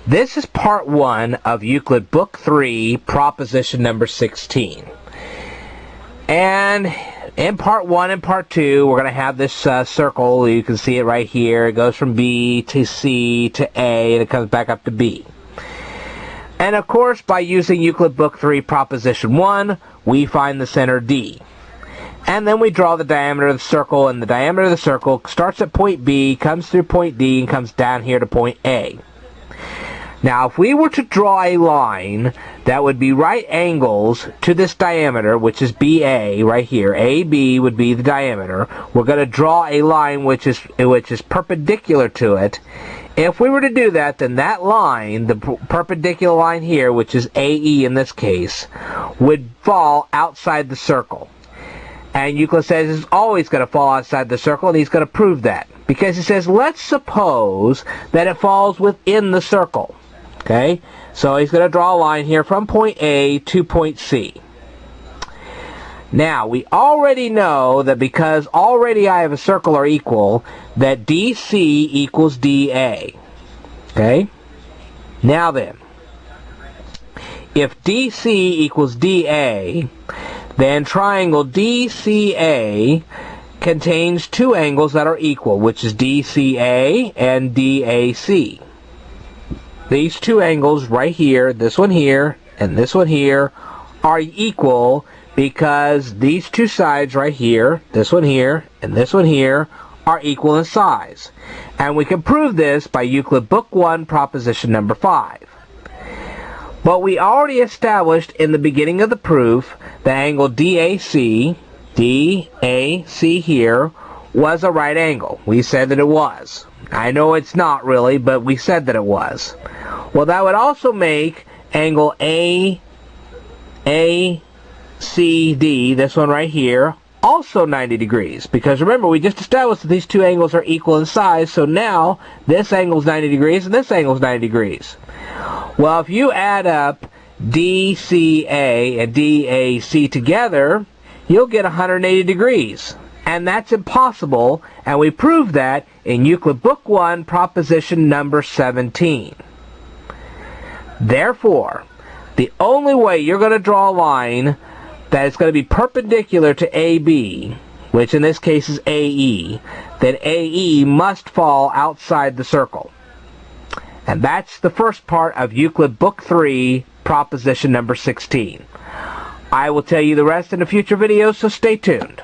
This is part 1 of Euclid Book 3, proposition number 16. And in part 1 and part 2, we're going to have this circle. You can see it right here. It goes from B to C to A, and it comes back up to B. And of course, by using Euclid Book 3, proposition 1, we find the center D. And then we draw the diameter of the circle, and the diameter of the circle starts at point B, comes through point D, and comes down here to point A. Now, if we were to draw a line that would be right angles to this diameter, which is BA right here, AB would be the diameter, we're going to draw a line which is perpendicular to it. If we were to do that, then that line, the perpendicular line here, which is AE in this case, would fall outside the circle. And Euclid says it's always going to fall outside the circle, and he's going to prove that. Because he says, let's suppose that it falls within the circle. Okay, so he's going to draw a line here from point A to point C. Now, we already know that because already I have a circle are equal, that DC equals DA. Okay? Now then, if DC equals DA, then triangle DCA contains two angles that are equal, which is DCA and DAC. These two angles right here, this one here, and this one here, are equal because these two sides right here, this one here, and this one here, are equal in size. And we can prove this by Euclid Book 1, proposition number 5. But we already established in the beginning of the proof the angle DAC here, was a right angle. We said that it was. I know it's not really, but we said that it was. Well, that would also make angle ACD, this one right here, also 90 degrees. Because remember, we just established that these two angles are equal in size, so now this angle is 90 degrees and this angle is 90 degrees. Well, if you add up DCA and DAC together, you'll get 180 degrees. And that's impossible, and we proved that in Euclid Book 1, proposition number 17. Therefore, the only way you're going to draw a line that is going to be perpendicular to AB, which in this case is AE, then AE must fall outside the circle. And that's the first part of Euclid Book 3, proposition number 16. I will tell you the rest in a future video, so stay tuned.